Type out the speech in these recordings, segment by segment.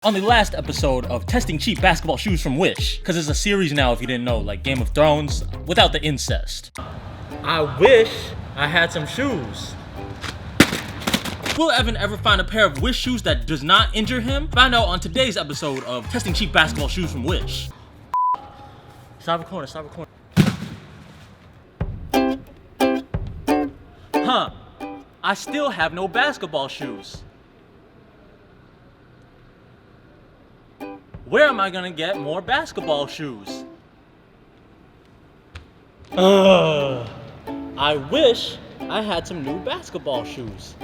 On the last episode of testing cheap basketball shoes from Wish, because it's a series now if you didn't know, like Game of Thrones, without the incest. I wish I had some shoes. Will Evan ever find a pair of Wish shoes that does not injure him? Find out on today's episode of testing cheap basketball shoes from Wish. Stop recording, stop recording. Huh, I still have no basketball shoes. Where am I gonna get more basketball shoes? I wish I had some new basketball shoes.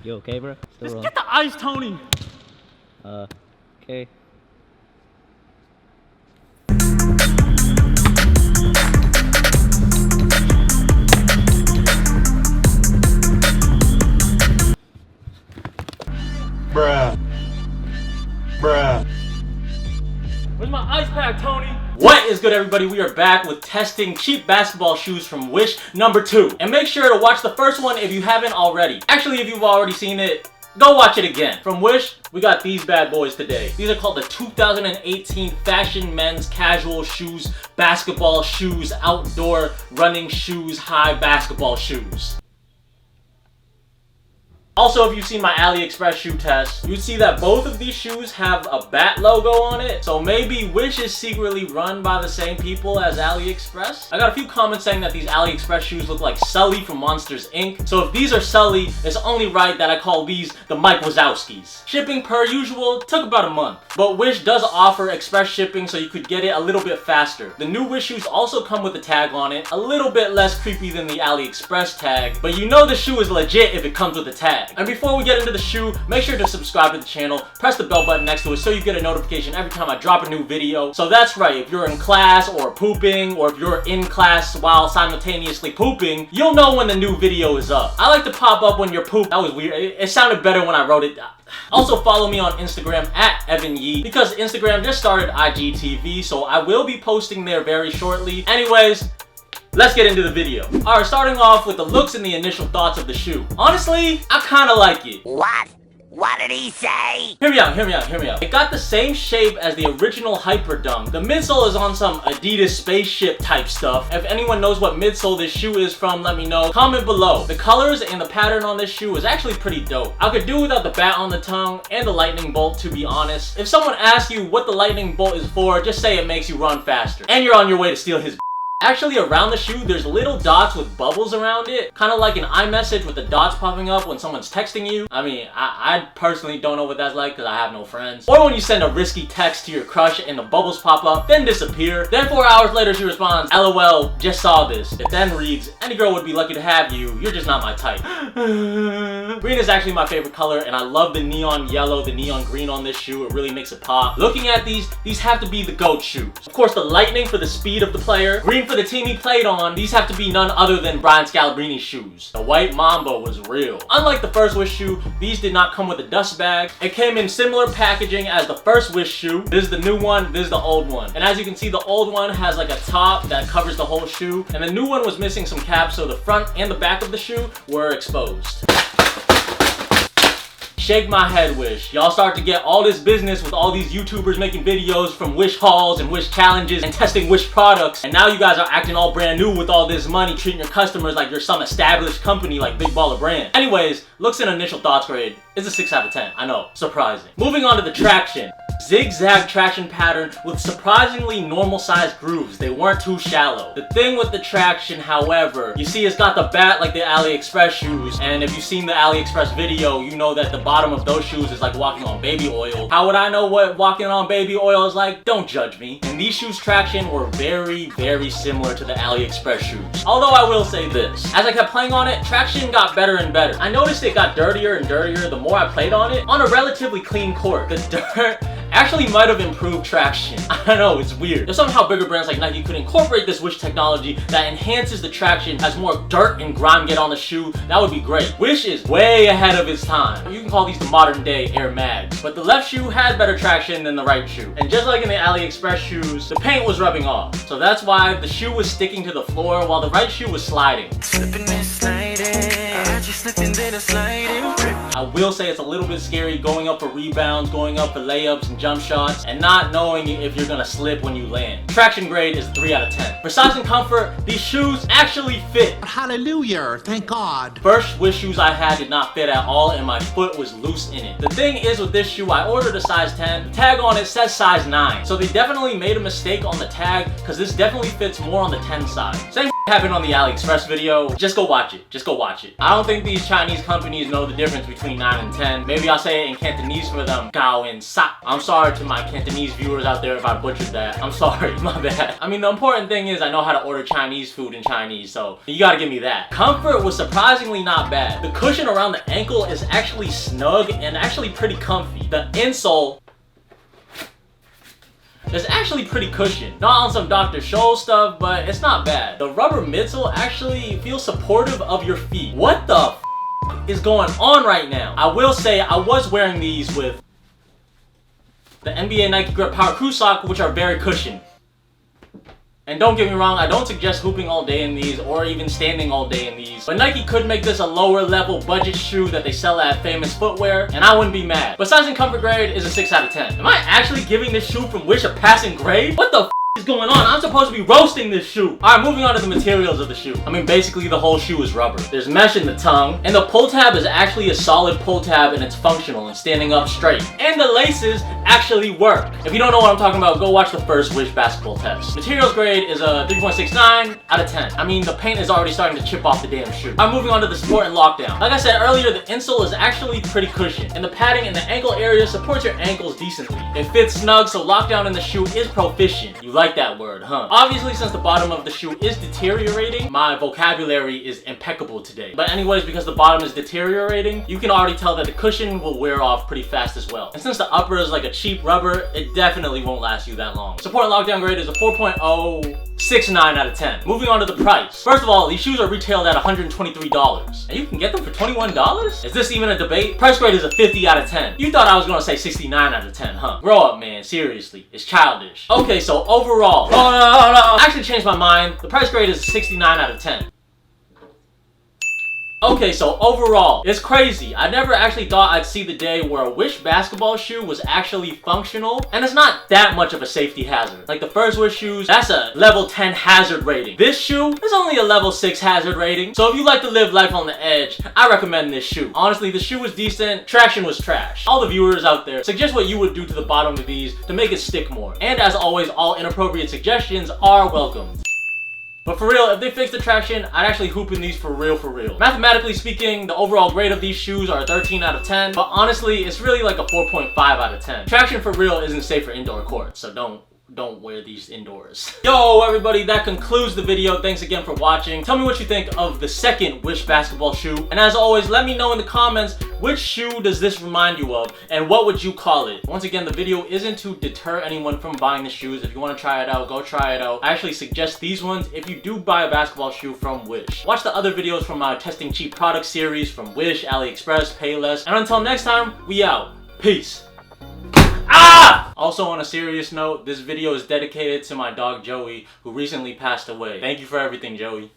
You okay, bro? Just get the ice, Tony! Okay. Bruh. Where's my ice pack, Tony? What is good, everybody? We are back with testing cheap basketball shoes from Wish number 2. And make sure to watch the first one if you haven't already. Actually, if you've already seen it, go watch it again. From Wish, we got these bad boys today. These are called the 2018 Fashion Men's Casual Shoes, Basketball Shoes, Outdoor Running Shoes, High Basketball Shoes. Also, if you've seen my AliExpress shoe test, you'd see that both of these shoes have a bat logo on it. So maybe Wish is secretly run by the same people as AliExpress. I got a few comments saying that these AliExpress shoes look like Sully from Monsters Inc. So if these are Sully, it's only right that I call these the Mike Wazowskis. Shipping per usual took about a month. But Wish does offer express shipping so you could get it a little bit faster. The new Wish shoes also come with a tag on it, a little bit less creepy than the AliExpress tag, but you know the shoe is legit if it comes with a tag. And before we get into the shoe, make sure to subscribe to the channel, press the bell button next to it so you get a notification every time I drop a new video. So that's right, if you're in class or pooping, or if you're in class while simultaneously pooping, you'll know when the new video is up. I like to pop up when you're pooping. That was weird. It sounded better when I wrote it. Also follow me on Instagram at Evan Yee, because Instagram just started IGTV, so I will be posting there very shortly. Anyways, let's get into the video. Alright, starting off with the looks and the initial thoughts of the shoe. Honestly, I kinda like it. What? What did he say? Hear me out. It got the same shape as the original Hyperdunk. The midsole is on some Adidas spaceship type stuff. If anyone knows what midsole this shoe is from, let me know. Comment below. The colors and the pattern on this shoe is actually pretty dope. I could do without the bat on the tongue and the lightning bolt, to be honest. If someone asks you what the lightning bolt is for, just say it makes you run faster. And you're on your way to steal his Actually, around the shoe, there's little dots with bubbles around it. Kind of like an iMessage with the dots popping up when someone's texting you. I mean, I personally don't know what that's like because I have no friends. Or when you send a risky text to your crush and the bubbles pop up, then disappear. Then 4 hours later, she responds, LOL, just saw this. It then reads, any girl would be lucky to have you. You're just not my type. Green is actually my favorite color, and I love the neon yellow, the neon green on this shoe. It really makes it pop. Looking at these have to be the GOAT shoes. Of course, the lightning for the speed of the player. Green for the team he played on. These have to be none other than Brian Scalabrini's shoes. The white Mamba was real. Unlike the first Wish shoe, these did not come with a dust bag. It came in similar packaging as the first Wish shoe. This is the new one, this is the old one. And as you can see, the old one has like a top that covers the whole shoe, and the new one was missing some caps, so the front and the back of the shoe were exposed. Shake my head, Wish. Y'all start to get all this business with all these YouTubers making videos from Wish hauls and Wish challenges and testing Wish products, and now you guys are acting all brand new with all this money, treating your customers like you're some established company like Big Baller Brand. Anyways, looks and initial thoughts grade is a 6 out of 10. I know, surprising. Moving on to the traction. Zigzag traction pattern with surprisingly normal sized grooves. They weren't too shallow. The thing with the traction, however, you see it's got the bat like the AliExpress shoes, and if you've seen the AliExpress video, you know that the bottom of those shoes is like walking on baby oil. How would I know what walking on baby oil is like? Don't judge me. And these shoes' traction were very, very similar to the AliExpress shoes. Although I will say this, as I kept playing on it, traction got better and better. I noticed it got dirtier and dirtier the more I played on it. On a relatively clean court, the dirt actually might have improved traction. I don't know, it's weird. If somehow bigger brands like Nike could incorporate this Wish technology that enhances the traction as more dirt and grime get on the shoe, that would be great. Wish is way ahead of its time. You can call these the modern day Air Mags. But the left shoe had better traction than the right shoe. And just like in the AliExpress shoes, the paint was rubbing off. So that's why the shoe was sticking to the floor while the right shoe was sliding. Slipping and sliding. Just slipping then sliding. I will say it's a little bit scary going up for rebounds, going up for layups and jump shots, and not knowing if you're gonna slip when you land. Traction grade is 3 out of 10. For size and comfort, these shoes actually fit. Hallelujah, thank God. First Wish shoes I had did not fit at all, and my foot was loose in it. The thing is with this shoe, I ordered a size 10. The tag on it says size 9. So they definitely made a mistake on the tag, because this definitely fits more on the 10 side. Same happened on the AliExpress video. Just go watch it. Just go watch it. I don't think these Chinese companies know the difference between 9 and 10. Maybe I'll say it in Cantonese for them. Gao and Sa. I'm sorry to my Cantonese viewers out there if I butchered that. I'm sorry, my bad. I mean, the important thing is I know how to order Chinese food in Chinese, so you gotta give me that. Comfort was surprisingly not bad. The cushion around the ankle is actually snug and actually pretty comfy. The insole it's actually pretty cushioned. Not on some Dr. Scholl stuff, but it's not bad. The rubber midsole actually feels supportive of your feet. What the f is going on right now? I will say I was wearing these with the NBA Nike Grip Power Crew Sock, which are very cushioned. And don't get me wrong, I don't suggest hooping all day in these or even standing all day in these. But Nike could make this a lower level budget shoe that they sell at Famous Footwear, and I wouldn't be mad. But size and comfort grade is a 6 out of 10. Am I actually giving this shoe from Wish a passing grade? What the f is going on? I'm supposed to be roasting this shoe. Alright, moving on to the materials of the shoe. I mean, basically the whole shoe is rubber. There's mesh in the tongue, and the pull tab is actually a solid pull tab and it's functional and standing up straight. And the laces actually work. If you don't know what I'm talking about, go watch the first Wish basketball test. Materials grade is a 3.69 out of 10. I mean, the paint is already starting to chip off the damn shoe. I'm moving on to the support and lockdown. Like I said earlier, the insole is actually pretty cushioned, and the padding in the ankle area supports your ankles decently. It fits snug, so lockdown in the shoe is proficient. You like that word, huh? Obviously, since the bottom of the shoe is deteriorating, my vocabulary is impeccable today. But anyways, because the bottom is deteriorating, you can already tell that the cushion will wear off pretty fast as well. And since the upper is like a cheap rubber, it definitely won't last you that long. Support and lockdown grade is a 4.069 out of 10. Moving on to the price. First of all, these shoes are retailed at $123. And you can get them for $21? Is this even a debate? Price grade is a 50 out of 10. You thought I was gonna say 69 out of 10, huh? Grow up, man. Seriously. It's childish. Okay, so overall. Oh, no. I actually changed my mind. The price grade is a 69 out of 10. Okay, so overall, it's crazy. I never actually thought I'd see the day where a Wish basketball shoe was actually functional, and it's not that much of a safety hazard. Like the first Wish shoes, that's a level 10 hazard rating. This shoe is only a level 6 hazard rating. So if you like to live life on the edge, I recommend this shoe. Honestly, the shoe was decent, traction was trash. All the viewers out there, suggest what you would do to the bottom of these to make it stick more. And as always, all inappropriate suggestions are welcome. But for real, if they fix the traction, I'd actually hoop in these for real, for real. Mathematically speaking, the overall grade of these shoes are a 13 out of 10, but honestly, it's really like a 4.5 out of 10. Traction for real isn't safe for indoor courts, so don't wear these indoors. Yo, everybody, that concludes the video. Thanks again for watching. Tell me what you think of the second Wish basketball shoe. And as always, let me know in the comments, which shoe does this remind you of, and what would you call it? Once again, the video isn't to deter anyone from buying the shoes. If you want to try it out, go try it out. I actually suggest these ones if you do buy a basketball shoe from Wish. Watch the other videos from my testing cheap products series from Wish, AliExpress, Payless. And until next time, we out. Peace. Ah! Also, on a serious note, this video is dedicated to my dog Joey, who recently passed away. Thank you for everything, Joey.